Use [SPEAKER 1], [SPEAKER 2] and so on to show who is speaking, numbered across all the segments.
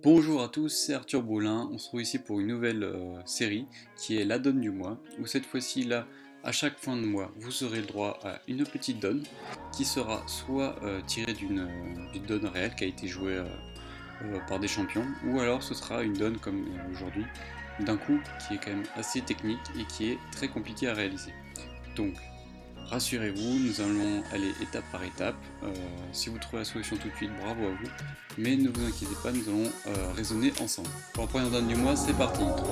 [SPEAKER 1] Bonjour à tous, c'est Arthur Boulin. On se retrouve ici pour une nouvelle série qui est la donne du mois, où cette fois-ci là, à chaque fin de mois, vous aurez le droit à une petite donne qui sera soit tirée d'une donne réelle qui a été jouée par des champions, ou alors ce sera une donne comme aujourd'hui, d'un coup qui est quand même assez technique et qui est très compliqué à réaliser. Donc rassurez-vous, nous allons aller étape par étape. Si vous trouvez la solution tout de suite, bravo à vous. Mais ne vous inquiétez pas, nous allons raisonner ensemble. Pour la première donne du mois, c'est parti. 3, 2,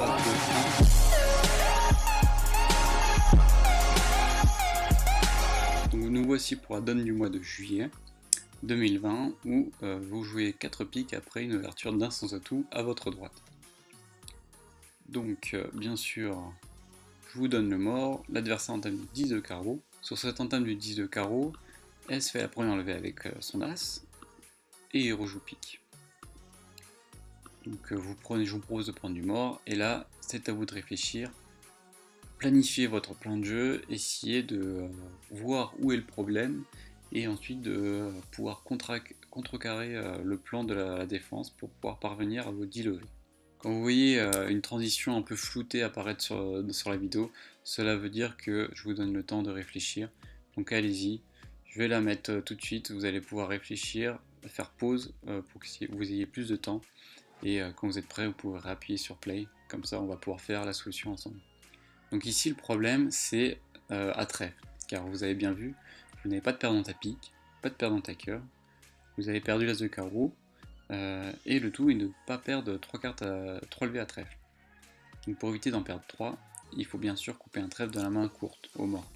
[SPEAKER 1] 1. Donc nous voici pour la donne du mois de juillet 2020 où vous jouez 4 piques après une ouverture d'un sans atout à votre droite. Donc bien sûr, je vous donne le mort, l'adversaire entame du 10 de carreau. Sur cette entame du 10 de carreau, S fait la première levée avec son As et il rejoue pique. Donc je vous propose de prendre du mort et là c'est à vous de réfléchir, planifier votre plan de jeu, essayer de voir où est le problème et ensuite de pouvoir contrecarrer le plan de la défense pour pouvoir parvenir à vos 10 levées. Quand vous voyez une transition un peu floutée apparaître sur la vidéo, cela veut dire que je vous donne le temps de réfléchir. Donc allez-y, je vais la mettre tout de suite, vous allez pouvoir réfléchir, faire pause pour que vous ayez plus de temps. Et quand vous êtes prêt, vous pouvez réappuyer sur play, comme ça on va pouvoir faire la solution ensemble. Donc ici le problème c'est à trèfle, car vous avez bien vu, vous n'avez pas de perdante à pique, pas de perdante à cœur, vous avez perdu l'as de carreau, et le tout est de ne pas perdre 3 levées à trèfle. Donc pour éviter d'en perdre 3, il faut bien sûr couper un trèfle de la main courte, au mort.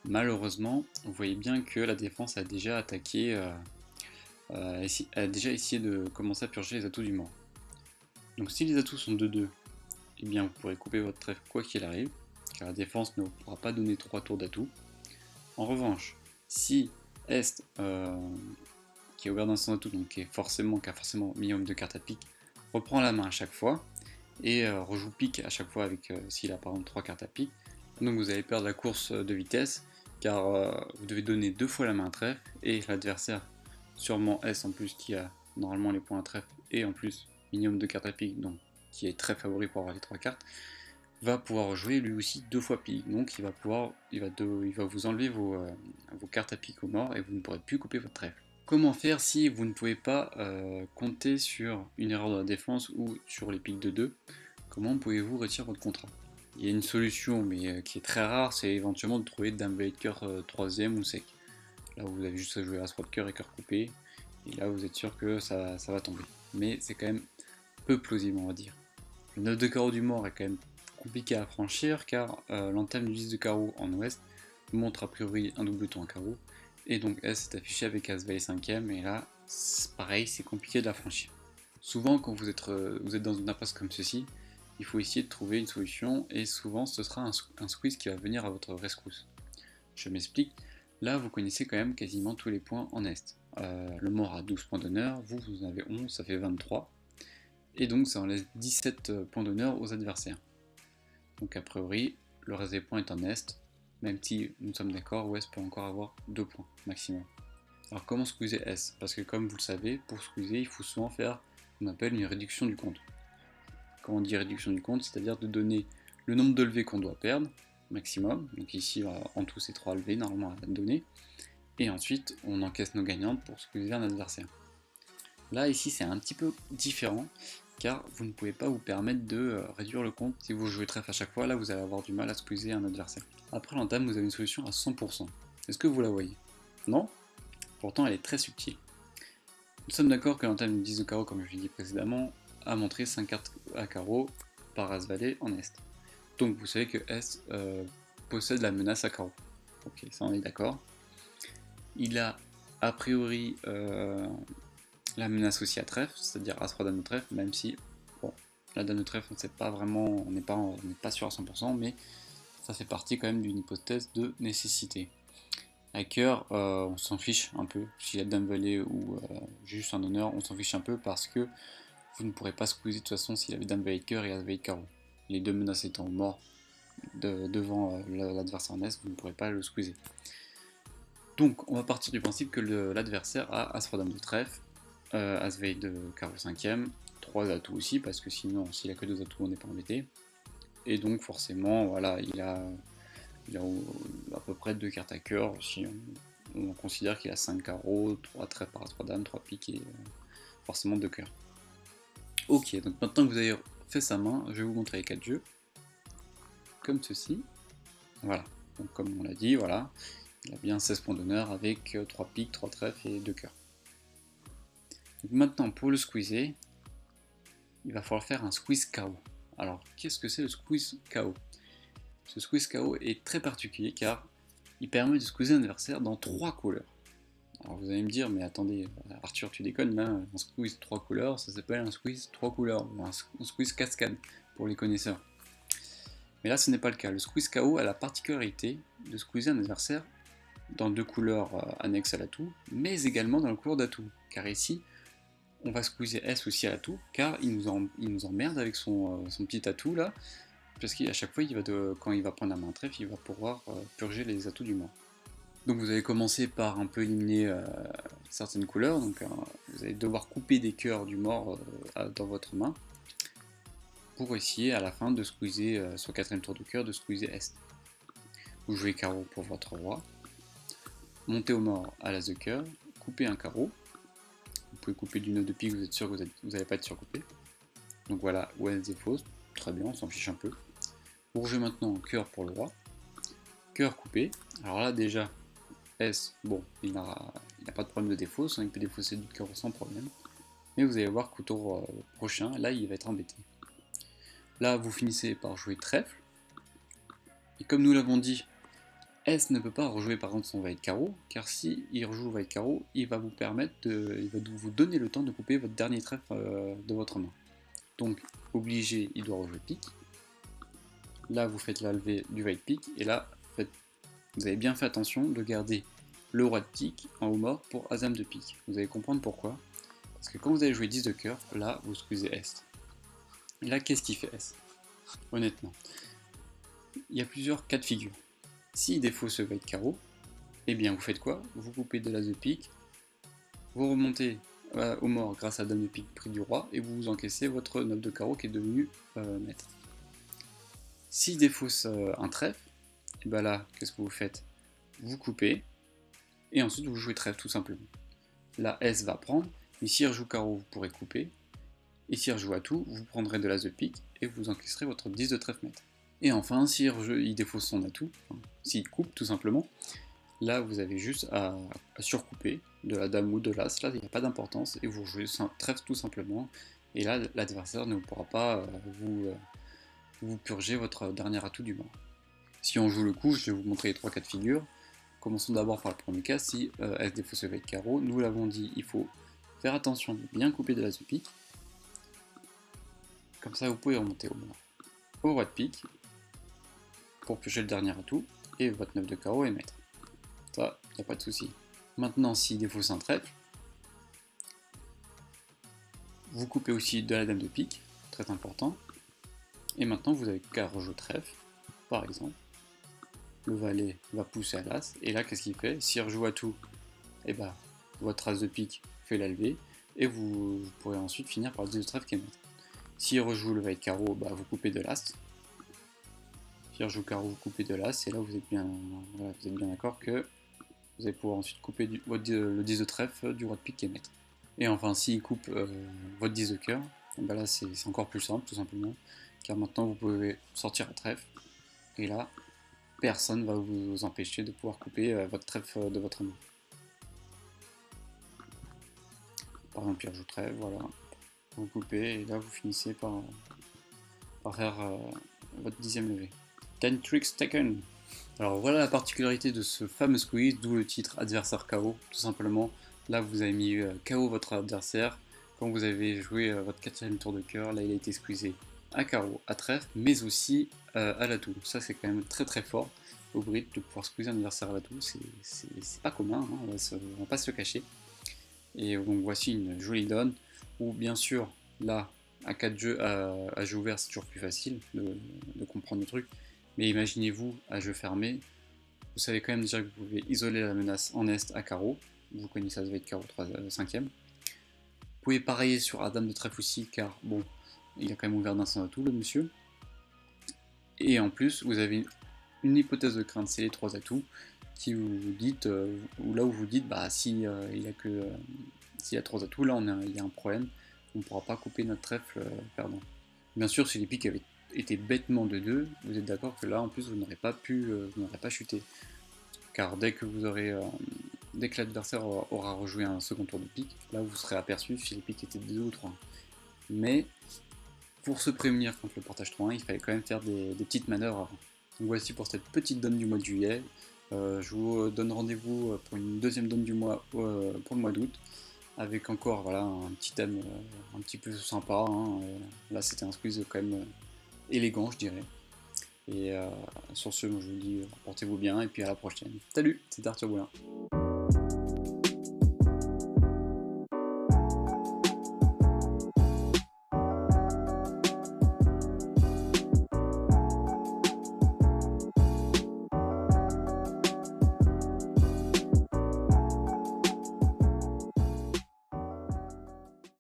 [SPEAKER 1] Malheureusement, vous voyez bien que la défense a déjà attaqué, a déjà essayé de commencer à purger les atouts du mort. Donc si les atouts sont 2-2, eh bien vous pourrez couper votre trèfle quoi qu'il arrive, car la défense ne pourra pas donner 3 tours d'atout. En revanche, si Est, qui est ouvert dans son atout, donc qui a forcément minimum de cartes à pique, reprend la main à chaque fois, et rejoue pique à chaque fois avec s'il a par exemple 3 cartes à pique, donc vous allez perdre la course de vitesse, car vous devez donner 2 fois la main à trèfle, et l'adversaire, sûrement S en plus, qui a normalement les points à trèfle, et en plus minimum de cartes à pique, donc qui est très favori pour avoir les 3 cartes, va pouvoir jouer lui aussi 2 fois pique, donc il va vous enlever vos cartes à pique au mort, et vous ne pourrez plus couper votre trèfle. Comment faire si vous ne pouvez pas compter sur une erreur de la défense ou sur les piques de 2? Comment pouvez-vous retirer votre contrat? Il y a une solution, mais qui est très rare, c'est éventuellement de trouver Dame Valet de cœur 3ème ou sec. Là vous avez juste à jouer As-Roi de cœur et cœur coupé, et là vous êtes sûr que ça va tomber. Mais c'est quand même peu plausible, on va dire. Le 9 de carreau du mort est quand même compliqué à franchir, car l'entame du 10 de carreau en ouest montre a priori un doubleton à carreau, et donc S est affiché avec As Valet 5ème, et là, pareil, c'est compliqué de la franchir. Souvent, quand vous êtes dans une impasse comme ceci, il faut essayer de trouver une solution, et souvent ce sera un squeeze qui va venir à votre rescousse. Je m'explique, là vous connaissez quand même quasiment tous les points en Est. Le mort a 12 points d'honneur, vous en avez 11, ça fait 23, et donc ça en laisse 17 points d'honneur aux adversaires. Donc a priori, le reste des points est en Est, même si nous sommes d'accord, Ouest peut encore avoir 2 points maximum. Alors comment squeezer S? Parce que comme vous le savez, pour squeezer, il faut souvent faire ce qu'on appelle une réduction du compte. Quand on dit réduction du compte, c'est-à-dire de donner le nombre de levées qu'on doit perdre, maximum, donc ici en tout c'est 3 levées normalement à donner, et ensuite on encaisse nos gagnantes pour squeezer un adversaire. Là ici c'est un petit peu différent, car vous ne pouvez pas vous permettre de réduire le compte. Si vous jouez trèfle à chaque fois, là vous allez avoir du mal à squeezer un adversaire. Après l'entame, vous avez une solution à 100%. Est-ce que vous la voyez? Non? Pourtant elle est très subtile. Nous sommes d'accord que l'entame du 10 de carreau, comme je l'ai dit précédemment, a montré 5 cartes à carreau par As-Valet en Est. Donc vous savez que S possède la menace à carreau. Ok, ça on est d'accord. Il a a priori la menace aussi à trèfle, c'est-à-dire As-Roi Dame de trèfle, même si, bon, la Dame de trèfle on ne sait pas vraiment, on n'est pas sûr à 100%, mais ça fait partie quand même d'une hypothèse de nécessité. À cœur, on s'en fiche un peu, s'il y a Dame Valet ou juste un honneur, on s'en fiche un peu parce que vous ne pourrez pas squeezer de toute façon s'il avait Dame Valet de cœur et As Valet de carreau. Les deux menaces étant morts devant l'adversaire en Est, vous ne pourrez pas le squeezer. Donc on va partir du principe que l'adversaire a As-Roi Dame de trèfle, As valet de carreau 5ème, 3 atouts aussi, parce que sinon, s'il a que 2 atouts, on n'est pas embêté. Et donc forcément, voilà, il a à peu près 2 cartes à cœur, si on considère qu'il a 5 carreaux, 3 trèfles par 3 dames, 3 piques et forcément 2 cœurs. Ok, donc maintenant que vous avez fait sa main, je vais vous montrer les 4 jeux, comme ceci. Voilà, donc comme on l'a dit, voilà, il a bien 16 points d'honneur avec 3 piques, 3 trèfles et 2 cœurs. Donc maintenant, pour le squeezer, il va falloir faire un squeeze KO. Alors, qu'est-ce que c'est le squeeze KO? Ce squeeze KO est très particulier car il permet de squeezer un adversaire dans 3 couleurs. Alors vous allez me dire, mais attendez, Arthur, tu déconnes là, un squeeze 3 couleurs, ça s'appelle un squeeze 3 couleurs, ou un squeeze cascade pour les connaisseurs. Mais là, ce n'est pas le cas. Le squeeze KO a la particularité de squeezer un adversaire dans 2 couleurs annexes à l'atout, mais également dans la couleur d'atout. Car ici, on va squeezer S aussi à l'atout, car il nous emmerde avec son petit atout là, parce qu'à chaque fois, quand il va prendre la main trèfle, il va pouvoir purger les atouts du mort. Donc vous allez commencer par un peu éliminer certaines couleurs, donc vous allez devoir couper des cœurs du mort dans votre main, pour essayer à la fin de squeezer, sur 4ème tour de cœur, de squeezer Est. Vous jouez carreau pour votre roi, montez au mort à l'as de cœur, coupez un carreau, vous pouvez couper du nœud de pique, vous êtes sûr que vous n'allez pas être surcoupé. Donc voilà, où est des fausses, très bien, on s'en fiche un peu. Vous rejouez maintenant cœur pour le roi, cœur coupé, alors là déjà, S, bon, il n'a pas de problème de défausse, il peut défausser du cœur sans problème. Mais vous allez voir qu'au tour prochain, là il va être embêté. Là vous finissez par jouer trèfle, et comme nous l'avons dit, S ne peut pas rejouer par exemple son valet de carreau, car si il rejoue valet de carreau, il va vous vous donner le temps de couper votre dernier trèfle de votre main. Donc obligé, il doit rejouer pique. Là vous faites la levée du valet de pique, et là vous avez bien fait attention de garder le roi de pique en haut mort pour as-dame de pique. Vous allez comprendre pourquoi. Parce que quand vous allez jouer 10 de cœur, là vous squeezez S. Et là qu'est-ce qu'il fait S? Honnêtement, il y a plusieurs cas de figure. S'il défausse ce valet de carreau, eh bien vous faites quoi? Vous coupez de l'as de pique, vous remontez au mort grâce à dame de pique pris du roi, et vous encaissez votre 9 de carreau qui est devenu maître. S'il défausse un trèfle, et bien là, qu'est-ce que vous faites? Vous coupez, et ensuite vous jouez trèfle tout simplement. La S va prendre, mais s'il rejoue carreau, vous pourrez couper, et s'il rejoue atout, vous prendrez de l'as de pique, et vous encaisserez votre 10 de trèfle maître. Et enfin, il défausse son atout, s'il coupe tout simplement, là vous avez juste à surcouper de la dame ou de l'as, là il n'y a pas d'importance, et vous jouez trèfle tout simplement, et là l'adversaire ne pourra pas vous purger votre dernier atout du mort. Si on joue le coup, je vais vous montrer les 3 cas de figure. Commençons d'abord par le premier cas, si S défausse avec carreau, nous l'avons dit, il faut faire attention de bien couper de l'as de pique, comme ça vous pouvez remonter au mort au roi de pique, pour piocher le dernier atout, et votre 9 de carreau est maître. Ça, il n'y a pas de souci. Maintenant, s'il défausse un trèfle, vous coupez aussi de la dame de pique, très important, et maintenant vous avez qu'à rejouer trèfle, par exemple. Le valet va pousser à l'as, et là qu'est-ce qu'il fait? S'il rejoue à tout, et bah, votre as de pique fait la levée, et vous pourrez ensuite finir par le 10 de trèfle qui est maître. S'il rejoue le valet de carreau, bah, vous coupez de l'as. S'il rejoue carreau, vous coupez de l'as, et là vous êtes bien d'accord que vous allez pouvoir ensuite couper le 10 de trèfle du roi de pique qui est maître. Et enfin, s'il coupe votre 10 de cœur, bah là c'est encore plus simple, tout simplement, car maintenant vous pouvez sortir à trèfle, et là, personne ne va vous empêcher de pouvoir couper votre trèfle de votre main. Par exemple, il rejoue trèfle, voilà, vous coupez, et là vous finissez par faire votre 10ème levée. 10 tricks taken. Alors voilà la particularité de ce fameux squeeze, d'où le titre adversaire KO, tout simplement. Là vous avez mis KO votre adversaire, quand vous avez joué votre 4ème tour de cœur, là il a été squeezé à carreau, à trèfle, mais aussi à l'atout. Ça c'est quand même très très fort au Brit de pouvoir squeezer un adversaire à l'atout, c'est pas commun, hein, on va pas se le cacher. Et donc voici une jolie donne, où bien sûr là à 4 jeux à jeu ouvert c'est toujours plus facile de comprendre le truc. Mais imaginez-vous, à jeu fermé, vous savez quand même déjà que vous pouvez isoler la menace en est à carreau. Vous connaissez ça va être carreau 5ème. pouvez parier sur la dame de trèfle aussi, car bon, il a quand même ouvert d'un sans atout, le monsieur. Et en plus, vous avez une hypothèse de crainte, c'est les 3 atouts, qui vous dites, ou là où vous dites, bah si il y a que s'il y a 3 atouts, là il y a un problème, on ne pourra pas couper notre trèfle perdant. Bien sûr, si les piques avaient été bêtement de 2, vous êtes d'accord que là en plus vous n'aurez pas pu, vous n'aurez pas chuté. Car dès que dès que l'adversaire aura rejoué un second tour de pique, là vous serez aperçu si les piques étaient de 2 ou 3. Mais pour se prémunir contre le portage 3-1, il fallait quand même faire des petites manœuvres avant. Donc voici pour cette petite donne du mois de juillet. Je vous donne rendez-vous pour une deuxième donne du mois pour le mois d'août, avec encore voilà, un petit thème un petit peu sympa. Hein. Là c'était un squeeze quand même élégant, je dirais. Et sur ce, moi, je vous dis portez-vous bien et puis à la prochaine. Salut, c'est Arthur Boulin.